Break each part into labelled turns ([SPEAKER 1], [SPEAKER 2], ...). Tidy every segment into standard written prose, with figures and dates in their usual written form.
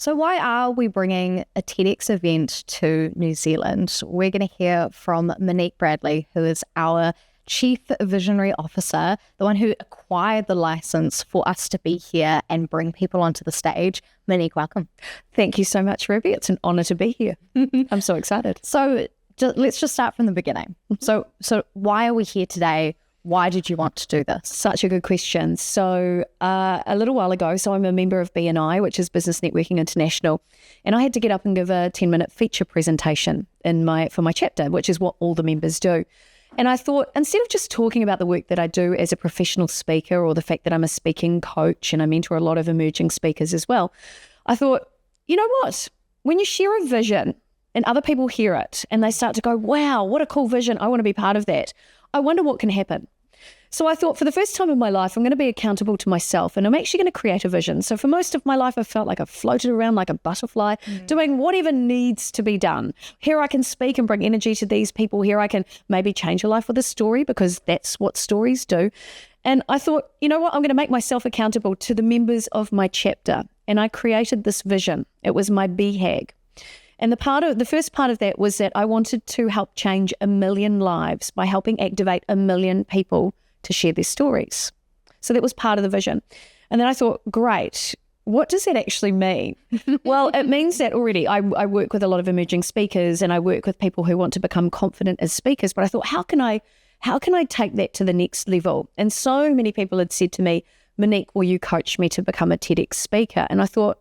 [SPEAKER 1] So why are we bringing a TEDx event to New Zealand? We're going to hear from Monique Bradley, who is our Chief Visionary Officer, the one who acquired the license for us to be here and bring people onto the stage. Monique, welcome.
[SPEAKER 2] Thank you so much, Ruby. It's an honor to be here. I'm so excited.
[SPEAKER 1] So let's just start from the beginning. So why are we here today? Why did you want to do this?
[SPEAKER 2] Such a good question. So a little while ago, I'm a member of BNI, which is Business Networking International, and I had to get up and give a 10-minute feature presentation for my chapter, which is what all the members do. And I thought, instead of just talking about the work that I do as a professional speaker or the fact that I'm a speaking coach and I mentor a lot of emerging speakers as well, I thought, you know what? When you share a vision and other people hear it and they start to go, wow, what a cool vision. I want to be part of that. I wonder what can happen. So I thought, for the first time in my life, I'm going to be accountable to myself and I'm actually going to create a vision. So for most of my life, I felt like I floated around like a butterfly, doing whatever needs to be done. Here I can speak and bring energy to these people. Here I can maybe change a life with a story, because that's what stories do. And I thought, you know what, I'm going to make myself accountable to the members of my chapter. And I created this vision. It was my BHAG. And the first part of that was that I wanted to help change 1 million lives by helping activate 1 million people to share their stories. So that was part of the vision. And then I thought, great, what does that actually mean? Well, it means that already I work with a lot of emerging speakers and I work with people who want to become confident as speakers. But I thought, how can I take that to the next level? And so many people had said to me, Monique, will you coach me to become a TEDx speaker? And I thought,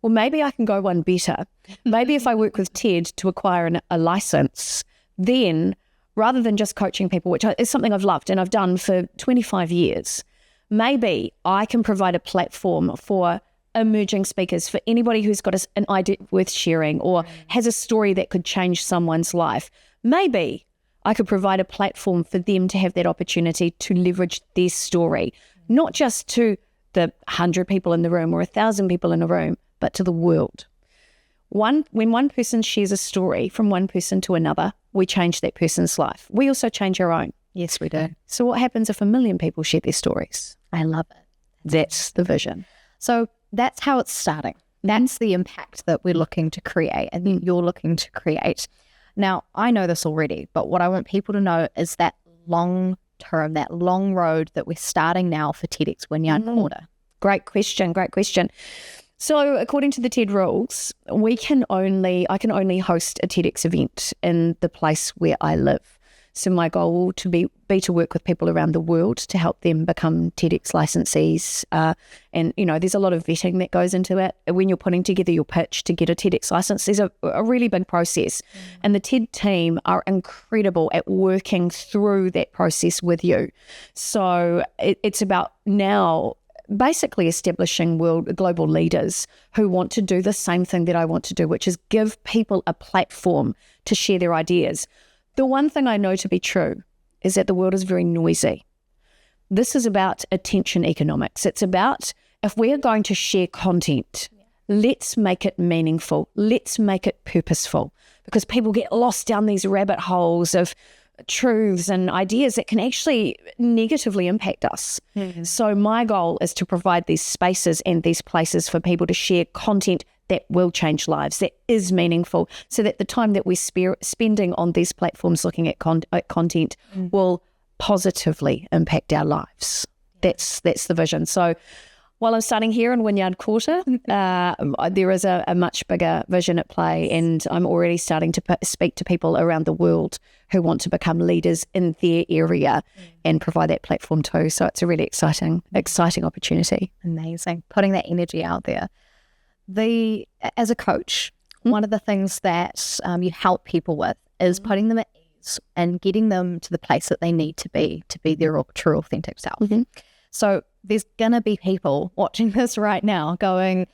[SPEAKER 2] well, maybe I can go one better. Maybe if I work with TED to acquire a license, then rather than just coaching people, which is something I've loved and I've done for 25 years, maybe I can provide a platform for emerging speakers, for anybody who's got an idea worth sharing or has a story that could change someone's life. Maybe I could provide a platform for them to have that opportunity to leverage their story, not just to the 100 people in the room or 1,000 people in a room, but to the world. When one person shares a story from one person to another, we change that person's life. We also change our own.
[SPEAKER 1] Yes, we do.
[SPEAKER 2] So what happens if 1 million people share their stories?
[SPEAKER 1] I love it.
[SPEAKER 2] That's the vision.
[SPEAKER 1] So that's how it's starting. That's the impact that we're looking to create and that you're looking to create. Now, I know this already, but what I want people to know is that long term, that long road that we're starting now for TEDx Wynyard Quarter.
[SPEAKER 2] Great question. So according to the TED rules, I can only host a TEDx event in the place where I live. So my goal will be to work with people around the world to help them become TEDx licensees. And, there's a lot of vetting that goes into it. When you're putting together your pitch to get a TEDx license, there's a really big process. And the TED team are incredible at working through that process with you. So it's about now basically establishing global leaders who want to do the same thing that I want to do, which is give people a platform to share their ideas. The one thing I know to be true is that the world is very noisy. This is about attention economics. It's about, if we're going to share content, let's make it meaningful. Let's make it purposeful, because people get lost down these rabbit holes of truths and ideas that can actually negatively impact us. So my goal is to provide these spaces and these places for people to share content that will change lives, that is meaningful, so that the time that we're spending on these platforms looking at content will positively impact our lives. That's the vision. So while I'm starting here in Wynyard Quarter, there is a much bigger vision at play, and I'm already starting to speak to people around the world who want to become leaders in their area and provide that platform too. So it's a really exciting opportunity.
[SPEAKER 1] Amazing. Putting that energy out there. As a coach, one of the things that you help people with is putting them at ease and getting them to the place that they need to be their true authentic self. So there's going to be people watching this right now going,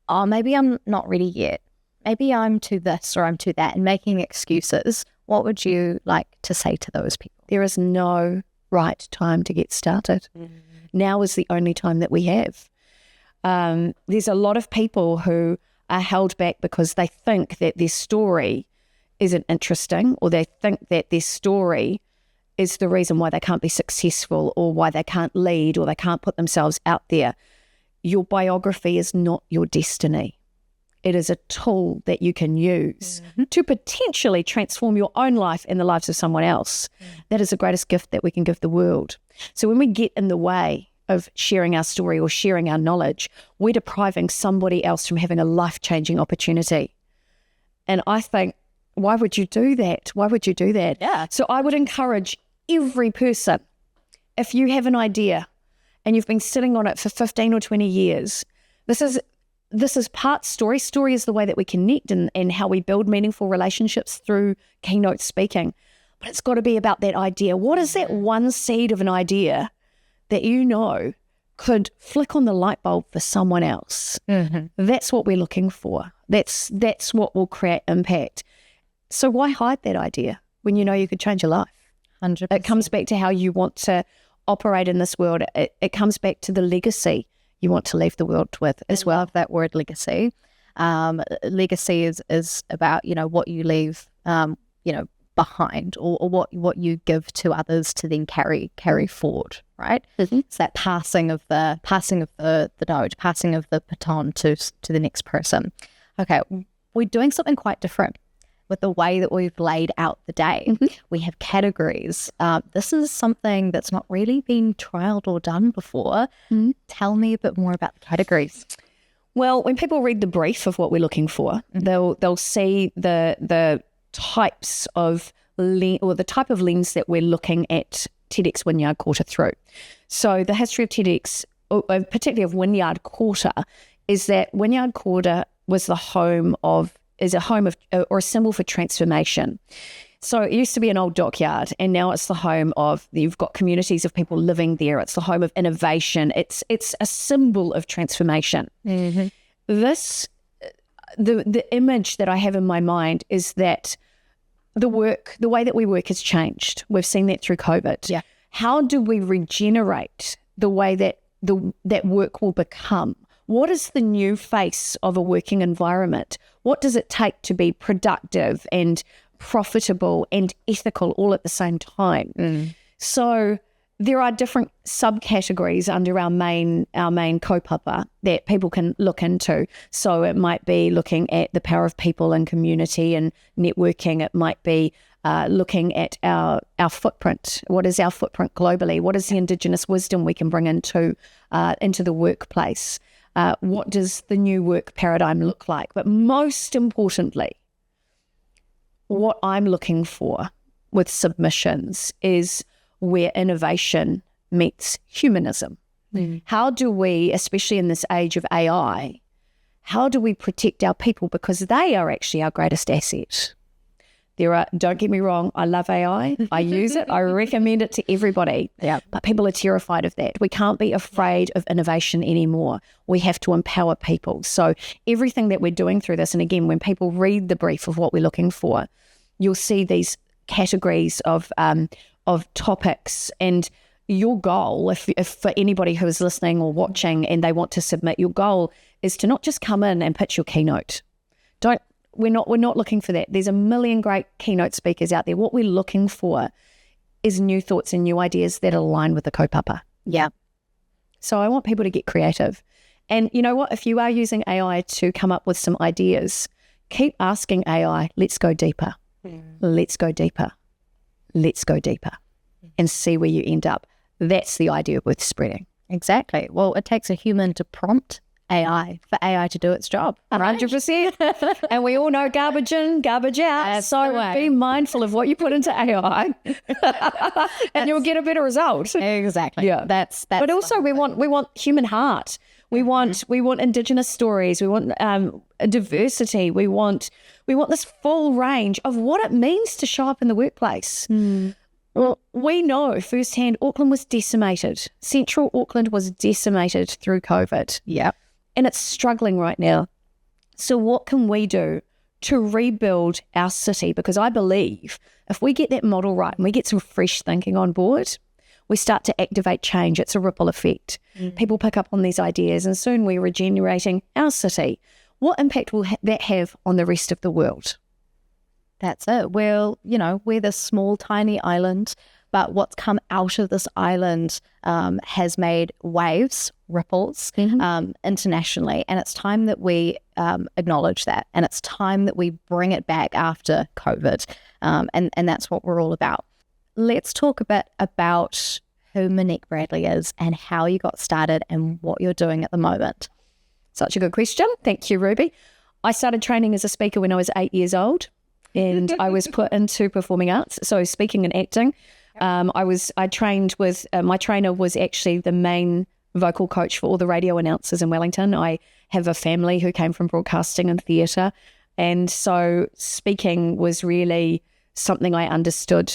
[SPEAKER 1] oh, maybe I'm not ready yet. Maybe I'm to this or I'm to that, and making excuses. What would you like to say to those people?
[SPEAKER 2] There is no right time to get started. Now is the only time that we have. There's a lot of people who are held back because they think that their story isn't interesting, or they think that their story is the reason why they can't be successful, or why they can't lead, or they can't put themselves out there. Your biography is not your destiny. It is a tool that you can use to potentially transform your own life and the lives of someone else. That is the greatest gift that we can give the world. So when we get in the way of sharing our story or sharing our knowledge, we're depriving somebody else from having a life-changing opportunity. And I think, why would you do that? Why would you do that?
[SPEAKER 1] Yeah.
[SPEAKER 2] So I would encourage every person, if you have an idea and you've been sitting on it for 15 or 20 years, this is part story. Story is the way that we connect and how we build meaningful relationships through keynote speaking. But it's got to be about that idea. What is that one seed of an idea that you know could flick on the light bulb for someone else? That's what we're looking for. That's what will create impact. So why hide that idea when you know you could change your life?
[SPEAKER 1] 100%.
[SPEAKER 2] It comes back to how you want to operate in this world. It comes back to the legacy you want to leave the world with as well.
[SPEAKER 1] I love that word, legacy. Legacy is about, what you leave, behind, or what you give to others to then carry forward, right? It's that passing of the note, passing of the baton to the next person. Okay, we're doing something quite different with the way that we've laid out the day. We have categories. This is something that's not really been trialed or done before. Tell me a bit more about the categories.
[SPEAKER 2] Well, when people read the brief of what we're looking for, they'll see the types of the type of lens that we're looking at TEDx Wynyard Quarter through. So the history of TEDx, particularly of Wynyard Quarter, is that Wynyard Quarter was a home of or a symbol for transformation. So it used to be an old dockyard, and now it's the home of, you've got communities of people living there. It's the home of innovation. It's a symbol of transformation. The image that I have in my mind is that the way that we work has changed. We've seen that through COVID.
[SPEAKER 1] Yeah.
[SPEAKER 2] How do we regenerate the way that that work will become? What is the new face of a working environment? What does it take to be productive and profitable and ethical all at the same time? So there are different subcategories under our main kaupapa that people can look into. So it might be looking at the power of people and community and networking. It might be looking at our footprint. What is our footprint globally? What is the Indigenous wisdom we can bring into the workplace? What does the new work paradigm look like? But most importantly, what I'm looking for with submissions is where innovation meets humanism. How do we, especially in this age of AI, how do we protect our people? Because they are actually our greatest asset. Don't get me wrong, I love AI. I use it. I recommend it to everybody.
[SPEAKER 1] Yeah.
[SPEAKER 2] But people are terrified of that. We can't be afraid of innovation anymore. We have to empower people. So everything that we're doing through this, and again, when people read the brief of what we're looking for, you'll see these categories of topics. And your goal, if for anybody who is listening or watching and they want to submit, your goal is to not just come in and pitch your keynote. We're not looking for that. There's a million great keynote speakers out there. What we're looking for is new thoughts and new ideas that align with the kaupapa.
[SPEAKER 1] Yeah.
[SPEAKER 2] So I want people to get creative. And you know what? If you are using AI to come up with some ideas, keep asking AI, let's go deeper. Let's go deeper. Let's go deeper. And see where you end up. That's the idea worth spreading.
[SPEAKER 1] Exactly. Well, it takes a human to prompt AI for AI to do its job.
[SPEAKER 2] 100%. And we all know garbage in, garbage out.
[SPEAKER 1] That's
[SPEAKER 2] so
[SPEAKER 1] the way.
[SPEAKER 2] be mindful of what you put into AI and you'll get a better result.
[SPEAKER 1] Exactly.
[SPEAKER 2] Yeah.
[SPEAKER 1] That's
[SPEAKER 2] But also we want human heart. We want Indigenous stories. We want diversity. We want this full range of what it means to show up in the workplace. Well, we know firsthand Auckland was decimated. Central Auckland was decimated through COVID.
[SPEAKER 1] Yeah.
[SPEAKER 2] And it's struggling right now. So what can we do to rebuild our city? Because I believe if we get that model right and we get some fresh thinking on board, we start to activate change. It's a ripple effect. People pick up on these ideas and soon we're regenerating our city. What impact will that have on the rest of the world?
[SPEAKER 1] That's it. Well, we're this small, tiny island, But what's come out of this island has made waves, ripples internationally. And it's time that we acknowledge that. And it's time that we bring it back after COVID. And that's what we're all about. Let's talk a bit about who Monique Bradley is and how you got started and what you're doing at the moment.
[SPEAKER 2] Such a good question. Thank you, Ruby. I started training as a speaker when I was 8 years old, and I was put into performing arts, so speaking and acting. I trained with, my trainer was actually the main vocal coach for all the radio announcers in Wellington. I have a family who came from broadcasting and theatre, and so speaking was really something I understood.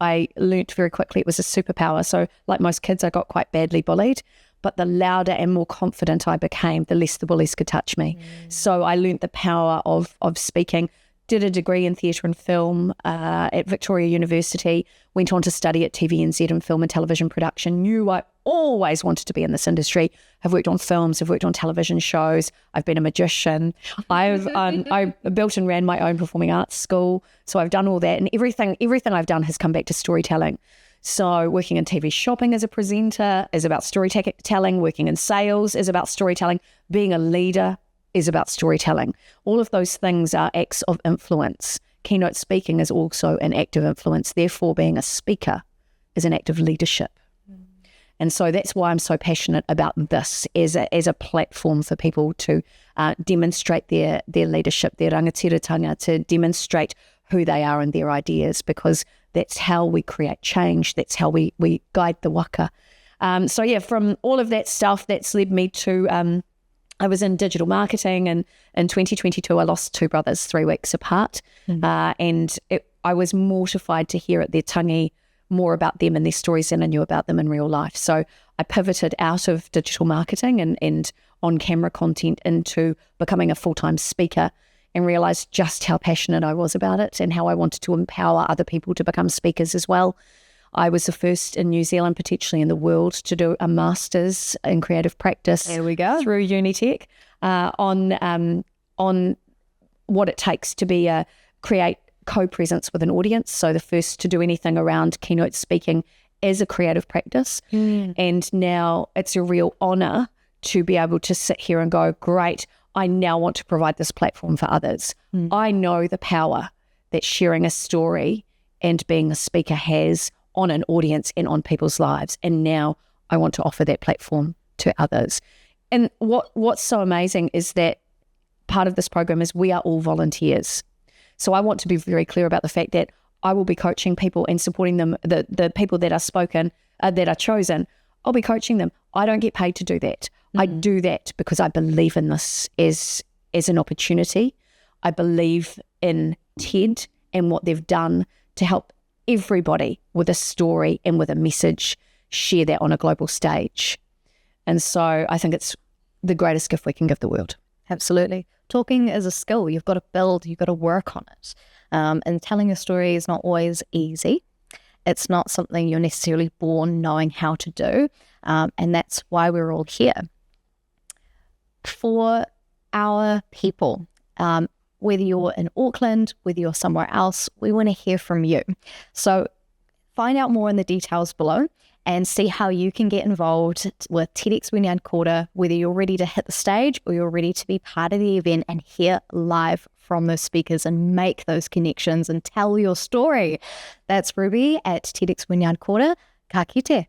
[SPEAKER 2] I learnt very quickly it was a superpower. So like most kids, I got quite badly bullied, but the louder and more confident I became, the less the bullies could touch me. So I learnt the power of speaking. Did a degree in theatre and film at Victoria University, went on to study at TVNZ in film and television production, knew I always wanted to be in this industry. I've worked on films, I've worked on television shows, I've been a magician. I built and ran my own performing arts school, so I've done all that, and everything I've done has come back to storytelling. So working in TV shopping as a presenter is about storytelling, working in sales is about storytelling, being a leader is about storytelling. All of those things are acts of influence. Keynote speaking is also an act of influence. Therefore, being a speaker is an act of leadership. And so that's why I'm so passionate about this as a platform for people to demonstrate their leadership, their rangatiratanga, to demonstrate who they are and their ideas, because that's how we create change. That's how we guide the waka. From all of that stuff, that's led me to... I was in digital marketing, and in 2022 I lost two brothers 3 weeks apart, and I was mortified to hear at their tangi more about them and their stories than I knew about them in real life. So I pivoted out of digital marketing and on-camera content into becoming a full-time speaker, and realised just how passionate I was about it and how I wanted to empower other people to become speakers as well. I was the first in New Zealand, potentially in the world, to do a master's in creative practice.
[SPEAKER 1] There we go.
[SPEAKER 2] Through Unitech on what it takes to create co-presence with an audience. So the first to do anything around keynote speaking as a creative practice. And now it's a real honour to be able to sit here and go, great, I now want to provide this platform for others. I know the power that sharing a story and being a speaker has on an audience and on people's lives. And now I want to offer that platform to others. And what's so amazing is that part of this program is we are all volunteers. So I want to be very clear about the fact that I will be coaching people and supporting them, the people that are chosen, I'll be coaching them. I don't get paid to do that. I do that because I believe in this as an opportunity. I believe in TED and what they've done to help everybody with a story and with a message share that on a global stage. And so I think it's the greatest gift we can give the world.
[SPEAKER 1] Absolutely. Talking is a skill. You've got to build, you've got to work on it. And telling a story is not always easy. It's not something you're necessarily born knowing how to do. And that's why we're all here. For our people, whether you're in Auckland, whether you're somewhere else, we want to hear from you. So find out more in the details below and see how you can get involved with TEDx Wynyard Quarter, whether you're ready to hit the stage or you're ready to be part of the event and hear live from those speakers and make those connections and tell your story. That's Ruby at TEDx Wynyard Quarter. Ka kite.